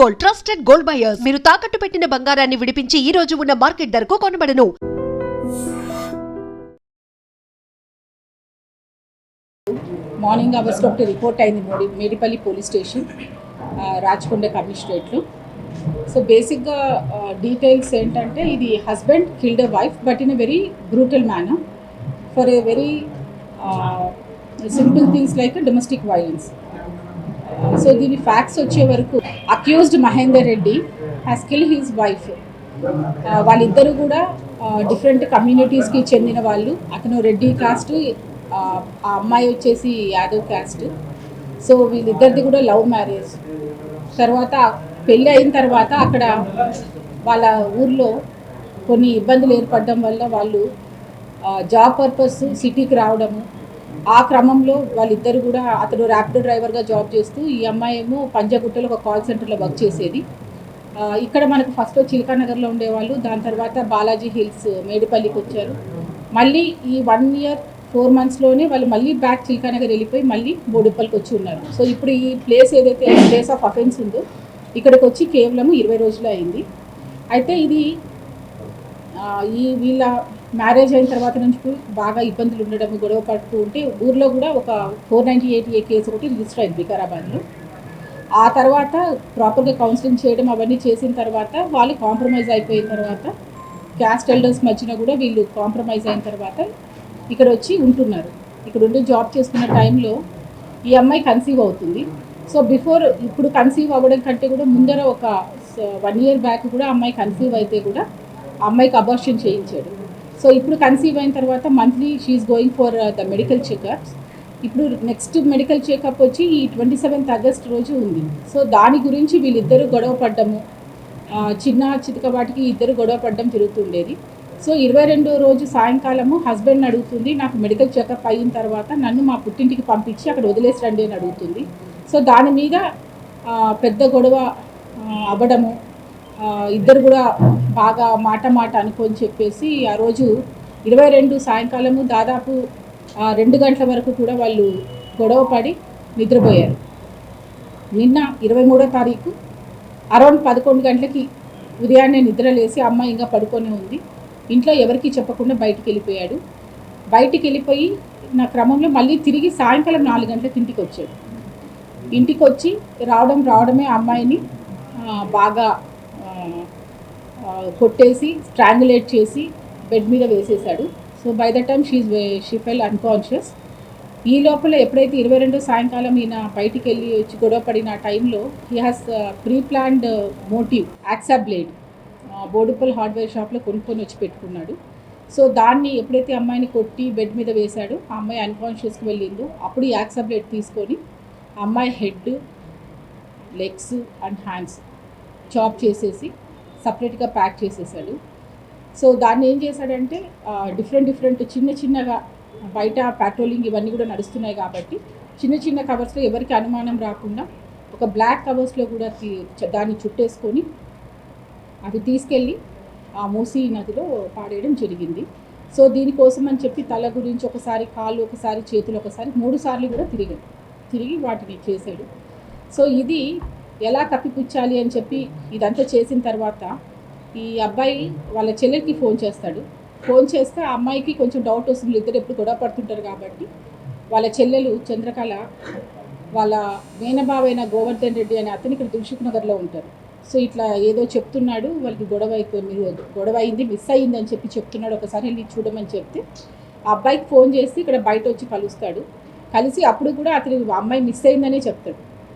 Gold, trusted gold buyers. మీరు తాకట్టు పెట్టిన బంగారాన్ని విడిపించి ఈ రోజు ఉన్న మార్కెట్ ధరకు కొనబడను. మార్నింగ్ అవర్స్లో ఒకటి రిపోర్ట్ అయింది మేడిపల్లి పోలీస్ స్టేషన్ రాచకొండ కమిషనరేట్లో. సో బేసిక్గా డీటెయిల్స్ ఏంటంటే ఇది husband killed a wife but in a very brutal manner for a very simple things like domestic violence. So దీని ఫ్యాక్ట్స్ వచ్చే వరకు accused Mahender Reddy has kill his wife. వాళ్ళిద్దరూ కూడా డిఫరెంట్ కమ్యూనిటీస్కి చెందిన వాళ్ళు. అతను రెడ్డి కాస్ట్, ఆ అమ్మాయి వచ్చేసి యాదవ్ క్యాస్ట్. సో వీళ్ళిద్దరిది కూడా లవ్ మ్యారేజ్. తర్వాత పెళ్ళి అయిన తర్వాత అక్కడ వాళ్ళ ఊర్లో కొన్ని ఇబ్బందులు ఏర్పడడం వల్ల వాళ్ళు జాబ్ పర్పస్ సిటీకి రావడము. ఆ క్రమంలో వాళ్ళిద్దరు కూడా, అతను ర్యాపిడో డ్రైవర్గా జాబ్ చేస్తూ, ఈ అమ్మాయి ఏమో పంజాగుట్టలో ఒక కాల్ సెంటర్లో వర్క్ చేసేది. ఇక్కడ మనకు ఫస్ట్ చిలకానగర్లో ఉండేవాళ్ళు, దాని తర్వాత బాలాజీ హిల్స్ మేడిపల్లికి వచ్చారు. మళ్ళీ ఈ 1 year 4 monthsలోనే వాళ్ళు మళ్ళీ బ్యాక్ చిలకానగర్ వెళ్ళిపోయి మళ్ళీ బోడుప్పల్కి వచ్చి ఉన్నారు. సో ఇప్పుడు ఈ ప్లేస్ ఏదైతే ప్లేస్ ఆఫ్ అఫెన్స్ ఉందో ఇక్కడికి వచ్చి కేవలం 20 రోజులు అయింది. అయితే ఇది వీళ్ళ మ్యారేజ్ అయిన తర్వాత నుంచి బాగా ఇబ్బందులు ఉండడం, గొడవ పడుతూ ఉంటే ఊర్లో కూడా ఒక 498A కేసు ఒకటి రిజిస్టర్ అయింది వికారాబాద్లో. ఆ తర్వాత ప్రాపర్గా కౌన్సిలింగ్ చేయడం అవన్నీ చేసిన తర్వాత వాళ్ళు కాంప్రమైజ్ అయిపోయిన తర్వాత, క్యాస్ట్ ఎల్డర్స్ మధ్యన కూడా వీళ్ళు కాంప్రమైజ్ అయిన తర్వాత ఇక్కడ వచ్చి ఉంటున్నారు. ఇక్కడ ఉండి జాబ్ చేసుకున్న టైంలో ఈ అమ్మాయి కన్సీవ్ అవుతుంది. సో బిఫోర్, ఇప్పుడు కన్సీవ్ అవ్వడం కంటే కూడా ముందర ఒక 1 year బ్యాక్ కూడా అమ్మాయి కన్సీవ్ అయితే కూడా ఆ అమ్మాయికి అబార్షన్ చేయించాడు. సో ఇప్పుడు కన్సీవ్ అయిన తర్వాత monthly she is going for the medical checkups. ఇప్పుడు నెక్స్ట్ మెడికల్ చెకప్ వచ్చి ఈ 27th August రోజు ఉంది. సో దాని గురించి వీళ్ళిద్దరూ గొడవ పడ్డము, చిన్న చితక వాటికి ఇద్దరు గొడవ పడ్డం జరుగుతుండేది. సో 22వ రోజు సాయంకాలము హస్బెండ్ని అడుగుతుంది, నాకు మెడికల్ చెకప్ అయిన తర్వాత నన్ను మా పుట్టింటికి పంపించి అక్కడ వదిలేసి రండి అని అడుగుతుంది. సో దాని మీద పెద్ద గొడవ అవ్వడము, ఇద్దరు కూడా బాగా మాట అనుకొని చెప్పేసి ఆ రోజు 22 సాయంకాలము దాదాపు 2 గంటల వరకు కూడా వాళ్ళు గొడవ పడి నిద్రపోయారు. నిన్న 23వ తారీఖు అరౌండ్ 11 గంటలకి ఉదయాన్నే నిద్రలేసి అమ్మాయి ఇంకా పడుకొని ఉంది. ఇంట్లో ఎవరికి చెప్పకుండా బయటికి వెళ్ళిపోయాడు. బయటికి వెళ్ళిపోయి నా క్రమంలో మళ్ళీ తిరిగి సాయంకాలం 4 గంటలకు ఇంటికి వచ్చాడు. ఇంటికి వచ్చి రావడమే అమ్మాయిని బాగా కొట్టేసి స్ట్రాంగులేట్ చేసి బెడ్ మీద వేసేసాడు. So by the time she full unconscious. ఈ లోపల ఎప్పుడైతే 22 సాయంకాలం ఈయన బయటికి వెళ్ళి వచ్చి గొడవ పడిన టైంలో he has pre planned motive hacksaw blade Boduppal hardware షాప్లో కొనుక్కొని వచ్చి పెట్టుకున్నాడు. సో దాన్ని ఎప్పుడైతే అమ్మాయిని కొట్టి బెడ్ మీద వేశాడో ఆ అమ్మాయి అన్కాన్షియస్కి వెళ్ళిందో అప్పుడు ఈ యాక్సా బ్లేడ్ తీసుకొని అమ్మాయి head, legs and hands chop చేసేసి సపరేట్గా ప్యాక్ చేసేసాడు. సో దాన్ని ఏం చేశాడంటే డిఫరెంట్ చిన్నగా బయట పెట్రోలింగ్ ఇవన్నీ కూడా నడుస్తున్నాయి కాబట్టి చిన్న కవర్స్లో ఎవరికి అనుమానం రాకుండా ఒక బ్లాక్ కవర్స్లో కూడా దాన్ని చుట్టేసుకొని అవి తీసుకెళ్ళి ఆ మూసీ నదిలో పాడేయడం జరిగింది. సో దీనికోసం అని చెప్పి తల గురించి ఒకసారి, కాళ్ళు ఒకసారి, చేతులు ఒకసారి, 3 సార్లు కూడా తిరిగి వాటిని చేశాడు. సో ఇది ఎలా కప్పిపుచ్చాలి అని చెప్పి ఇదంతా చేసిన తర్వాత ఈ అబ్బాయి వాళ్ళ చెల్లెలకి ఫోన్ చేస్తాడు. ఫోన్ చేస్తే ఆ అమ్మాయికి కొంచెం డౌట్ వస్తుంది, ఇద్దరు ఎప్పుడు గొడవ పడుతుంటారు కాబట్టి. వాళ్ళ చెల్లెలు చంద్రకళ వాళ్ళ మేనబావైన గోవర్ధన్ రెడ్డి అనే అతను ఇక్కడ దిల్సుఖ్ నగర్లో ఉంటారు. సో ఇట్లా ఏదో చెప్తున్నాడు, వాళ్ళకి గొడవ అయింది, మిస్ అయ్యింది అని చెప్పి చెప్తున్నాడు, ఒకసారి వెళ్ళి చూడమని చెప్తే ఆ అబ్బాయికి ఫోన్ చేసి ఇక్కడ బయట వచ్చి కలుస్తాడు. కలిసి అప్పుడు కూడా అతని అమ్మాయి మిస్ అయిందనే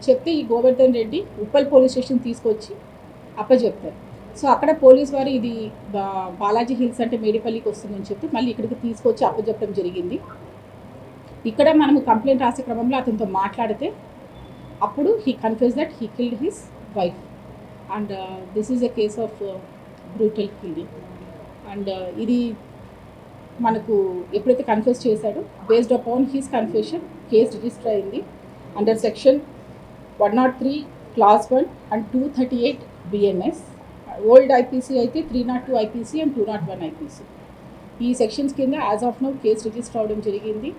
చెప్తే ఈ గోవర్ధన్ రెడ్డి ఉప్పల్ పోలీస్ స్టేషన్ తీసుకొచ్చి అప్పచెప్తారు. సో అక్కడ పోలీస్ వారు ఇది బాలాజీ హిల్స్ అంటే మేడిపల్లికి వస్తుందని చెప్పి మళ్ళీ ఇక్కడికి తీసుకొచ్చి అప్పచెప్పడం జరిగింది. ఇక్కడ మనము కంప్లైంట్ రాసే క్రమంలో అతనితో మాట్లాడితే అప్పుడు he confess that he killed his wife and this is a case of brutal killing. And ఇది మనకు ఎప్పుడైతే కన్ఫెస్ చేశాడో based upon his confession case register అయింది under section 103 Clause 1 and 238 BNS. Old IPC అయితే 302 ఐపీసీ అండ్ 201 ఐపీసీ. ఈ sections కింద as of now case register అవడం జరిగింది.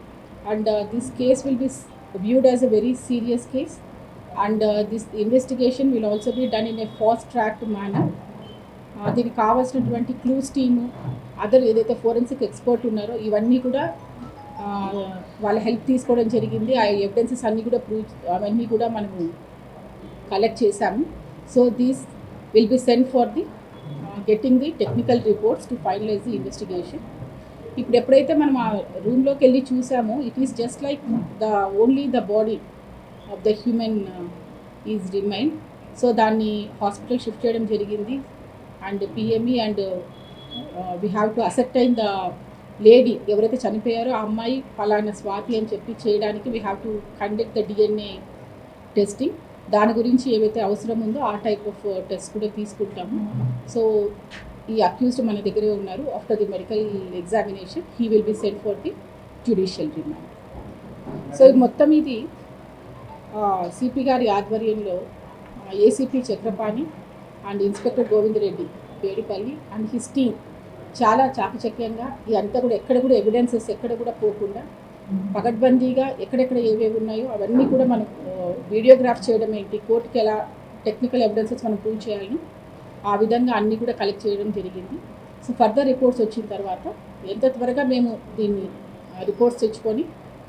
And this case will be viewed as a very serious case and this investigation will also be done in a fast track manner. దీనికి కావాల్సినటువంటి clues team, other ఏదైతే forensic expert ఉన్నారో ఇవన్నీ కూడా వాళ్ళ help తీసుకోవడం జరిగింది. ఆ ఎవిడెన్సెస్ అన్నీ కూడా అవన్నీ కూడా మనము కలెక్ట్ చేశాము. So these will be send for the getting the technical reports to finalise the investigation. ఇప్పుడు ఎప్పుడైతే మనం ఆ రూమ్లోకి వెళ్ళి చూసామో it is just like only the body of the human is remain. So దాన్ని హాస్పిటల్ షిఫ్ట్ చేయడం జరిగింది. And PME and we have to ascertain the lady ఎవరైతే చనిపోయారో ఆ అమ్మాయి ఫలానా స్వాతి అని చెప్పి చేయడానికి we have to conduct the DNA testing. దాని గురించి ఏవైతే అవసరం ఉందో ఆ టైప్ ఆఫ్ టెస్ట్ కూడా తీసుకుంటాము. సో ఈ అక్యూజ్డ్ మన దగ్గరే ఉన్నారు. After the medical examination he will be sent for the judicial remand. So ఇది మొత్తం ఇది సిపి గారి ఆధ్వర్యంలో ACP Chakrapani and inspector Govind Reddy Pedipally and his team చాలా చాకచక్యంగా ఇదంతా కూడా ఎక్కడ కూడా ఎవిడెన్సెస్ ఎక్కడ కూడా పోకుండా పకడ్బందీగా ఎక్కడెక్కడ ఏవేవి ఉన్నాయో అవన్నీ కూడా మనం వీడియోగ్రాఫ్ చేయడం ఏంటి, కోర్టుకి ఎలా టెక్నికల్ ఎవిడెన్సెస్ మనం ప్రూవ్ చేయాలని ఆ విధంగా అన్నీ కూడా కలెక్ట్ చేయడం జరిగింది. సో ఫర్దర్ రిపోర్ట్స్ వచ్చిన తర్వాత ఎంత త్వరగా మేము దీన్ని రిపోర్ట్స్ తెచ్చుకొని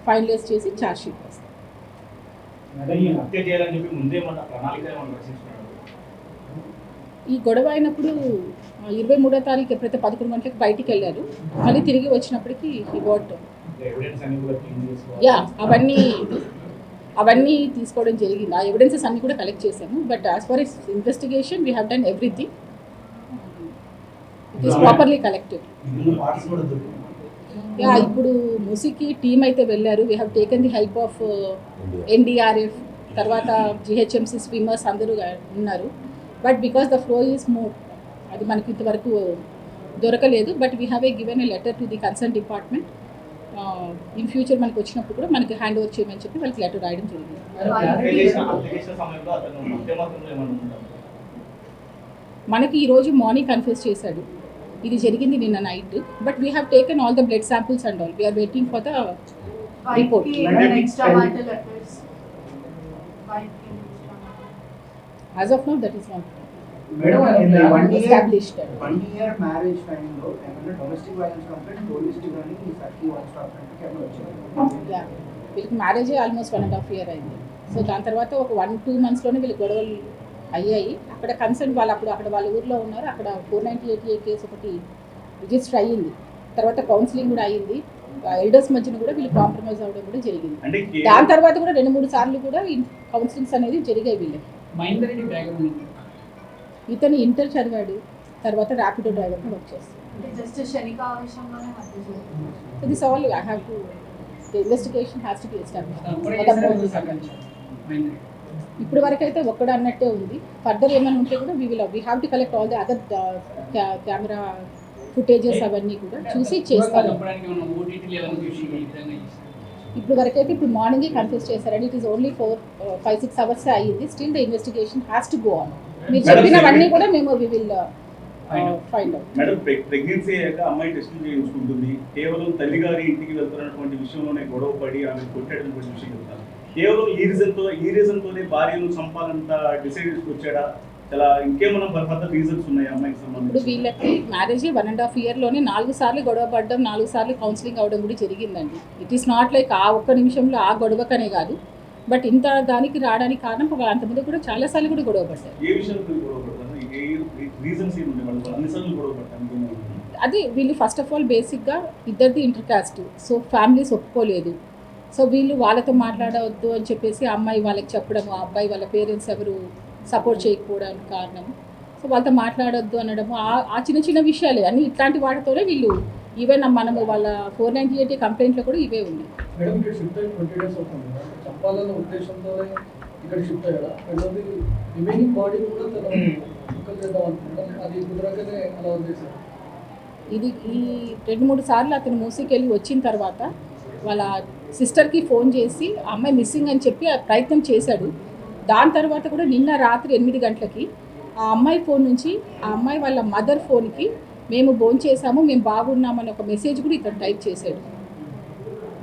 ఫైనలైజ్ చేసి ఛార్జ్ షీట్ వేస్తాం. ఈ గొడవ అయినప్పుడు 23వ తారీఖు ఎప్పుడైతే 11 గంటలకు బయటికి వెళ్ళారు, మళ్ళీ తిరిగి వచ్చినప్పటికీ ఈ వాట్ అవన్నీ తీసుకోవడం జరిగింది. ఆ ఎవిడెన్సెస్ అన్నీ కూడా కలెక్ట్ చేశాము. But as far as investigation we have done everything. It is properly collected. ఇప్పుడు మూసీకి టీమ్ అయితే వెళ్ళారు. We have taken the help of NDRF, తర్వాత జిహెచ్ఎంసీ స్విమ్మర్స్ అందరూ ఉన్నారు. But because the flow is move, అది మనకి ఇంతవరకు దొరకలేదు. But we have given a letter to the concern department. In future మనకి వచ్చినప్పుడు కూడా మనకి హ్యాండ్ ఓవర్ చేయమని చెప్పి వాళ్ళకి లెటర్ రాయడం జరిగింది. మనకి ఈరోజు మార్నింగ్ కన్ఫ్యూజ్ చేశాడు, ఇది జరిగింది నిన్న night. But we have taken all the blood samples and all. We are waiting for the report. As of now, that is not established. 1 year marriage time lo emana domestic violence complaint police కి గాని ఈ సర్కి one stop centre కి అప్పుడు వచ్చారు. Yeah, వీళ్ళకి marriage almost 1.5 year అయింది. So దాని తర్వాత ఒక 1-2 monthsలోనే వీళ్ళకి గొడవలు అయ్యాయి. అక్కడ కన్సర్న్ వాళ్ళు అక్కడ వాళ్ళ ఊర్లో ఉన్నారు. అక్కడ 498A కేసు ఒకటి రిజిస్టర్ అయ్యింది. తర్వాత కౌన్సిలింగ్ కూడా అయ్యింది. ఎల్డర్స్ మధ్యన కూడా వీళ్ళు కాంప్రమైజ్ అవ్వడం కూడా జరిగింది. దాని తర్వాత కూడా 2-3 సార్లు కూడా కౌన్సిలింగ్స్ అనేది జరిగాయి వీళ్ళకి. ఇతను ఇంటర్ చదివాడు, తర్వాత ర్యాపిడో డ్రైవర్గా వర్క్ చేస్తాడు. This all I have to the investigation has to be established. ఇప్పుడు వరకు అయితే ఒక్కడ అన్నట్టే ఉంది. ఫర్దర్ ఏమైనా ఉంటే కూడా we have to collect all the other camera footages అవన్నీ కూడా చూసి చేస్తాను. ఇప్పుడు వరకైతే ఇప్పుడు మార్నింగే కన్ఫ్యూజ్ చేశారండి. ఇట్ ఈస్ ఓన్లీ 4-5-6 hours అయ్యింది. Still the investigation has to go on. మీరు చెప్పినవన్నీ కూడా మేము we will find out. Madam, pregnancy అయ్యాక అమ్మాయి టెస్టింగ్ చేయించుకుంటుంది. కేవలం తల్లిగారి ఇంటికి వెళ్తున్నటువంటి విషయంలోనే గొడవ పడి ఆమె కొట్టేటటువంటి విషయం చెప్తాను. కేవలం ఈ రీజన్తోనే భార్యను చంపాలంత డిసైడ్ చేసుకొచ్చాడా? చాలా ఇంకేమైనా ఫర్దర్ రీజన్స్ ఉన్నాయి అమ్మాయికి సంబంధించి? ఇప్పుడు వీళ్ళకి మ్యారేజ్ 1.5 yearలోనే 4 సార్లు గొడవ పడడం, 4 సార్లు కౌన్సిలింగ్ అవ్వడం కూడా జరిగిందండి. ఇట్ ఈస్ నాట్ లైక్ ఆ ఒక్క నిమిషంలో ఆ గొడవకనే కాదు. బట్ ఇంత దానికి రావడానికి కారణం అంతమంది కూడా చాలాసార్లు కూడా గొడవ పడ్డారు. ఏ విషయంలో గొడవ పడతారు? రీజన్స్ ఏముంటాయి వాళ్ళు అన్నిసార్లు గొడవ పడతారు? అది వీళ్ళు ఫస్ట్ ఆఫ్ ఆల్ బేసిక్గా ఇద్దరిది ఇంటర్ కాస్ట్. సో ఫ్యామిలీస్ ఒప్పుకోలేదు. సో వీళ్ళు వాళ్ళతో మాట్లాడవద్దు అని చెప్పేసి అమ్మాయి వాళ్ళకి చెప్పడము, ఆ అబ్బాయి వాళ్ళ పేరెంట్స్ ఎవరు సపోర్ట్ చేయకపోవడానికి కారణం. సో వాళ్ళతో మాట్లాడొద్దు అనడము, ఆ చిన్న చిన్న విషయాలే అన్నీ. ఇట్లాంటి వాటితోనే వీళ్ళు ఈవెన్ మనము వాళ్ళ 498 కంప్లైంట్లో కూడా ఇవే ఉన్నాయి. ఇది ఈ 2-3 సార్లు అతను మూసీకి వెళ్ళి వచ్చిన తర్వాత వాళ్ళ సిస్టర్కి ఫోన్ చేసి ఆ అమ్మాయి మిస్సింగ్ అని చెప్పి ప్రయత్నం చేశాడు. దాని తర్వాత కూడా నిన్న రాత్రి 8 గంటలకి ఆ అమ్మాయి ఫోన్ నుంచి ఆ అమ్మాయి వాళ్ళ మదర్ ఫోన్కి మేము భోంచేసాము, మేము బాగున్నామని ఒక మెసేజ్ కూడా ఇతను టైప్ చేశాడు.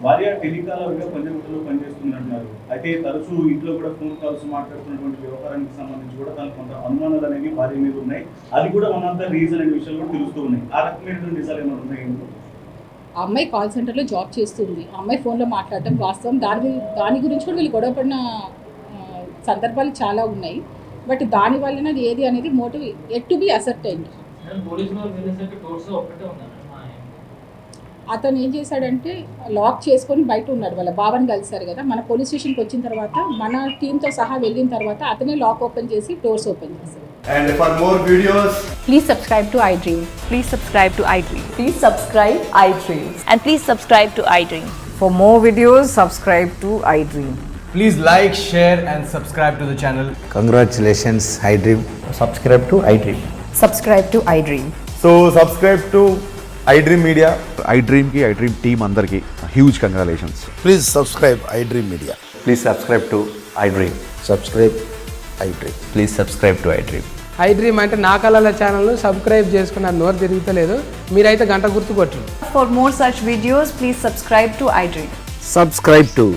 భార్య టెలికాలర్గా పంజగుట్టలో పనిచేస్తున్నట్టున్నారు. అయితే తరచూ ఇంట్లో కూడా ఫోన్ కాల్స్ మాట్లాడుతున్నటువంటి వ్యవహారానికి సంబంధించి కూడా తనకు కొంత అనుమానాలు అనేవి భార్య మీద ఉన్నాయి. అది కూడా వన్ ఆఫ్ ద రీజన్ అనే విషయాలు కూడా తెలుస్తూ ఉన్నాయి. ఆ రకమైనటువంటి నిజాలు ఏమైనా ఉన్నాయి? ఆ అమ్మాయి కాల్ సెంటర్లో జాబ్ చేస్తుంది. ఆ అమ్మాయి ఫోన్లో మాట్లాడటం వాస్తవం. దాని గురించి కూడా వీళ్ళు గొడవపడిన సందర్భాలు చాలా ఉన్నాయి. బట్ దాని వలన ఏది అనేది motive yet to be ascertained. అతను ఏం చేశాడంటే లాక్ చేసుకొని బయట ఉన్నాడు. వాళ్ళ బావని కలిశారు కదా, మన పోలీస్ స్టేషన్కి వచ్చిన తర్వాత మన టీంతో సహా వెళ్ళిన తర్వాత అతనే లాక్ ఓపెన్ చేసి డోర్స్ ఓపెన్ చేశారు. And for more videos, Please subscribe to iDream. Please subscribe to iDream. Please subscribe iDream. And please subscribe to iDream. For more videos, subscribe to iDream. please like, share and subscribe to the channel. Congratulations, iDream. Subscribe to iDream. Subscribe to iDream. So subscribe to iDream Media. iDream ki iDream team andarki huge congratulations. Please subscribe iDream Media. Please subscribe to iDream. Subscribe iDream. Please subscribe to iDream. iDream అంటే నా కళల ఛానల్ను subscribe చేసుకున్నారు. నోరు తిరుగుతలేదు, మీరైతే గంట గుర్తు కొట్టండి. For more such videos, please subscribe to iDream. Subscribe to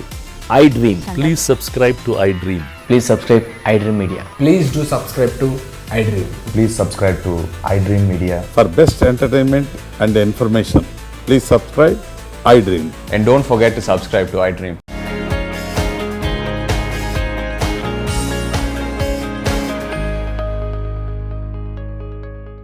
iDream. Please subscribe to iDream. Please subscribe iDream Media. Please do subscribe to iDream. Please subscribe to iDream Media. For best entertainment and information, please subscribe iDream. And don't forget to subscribe to iDream.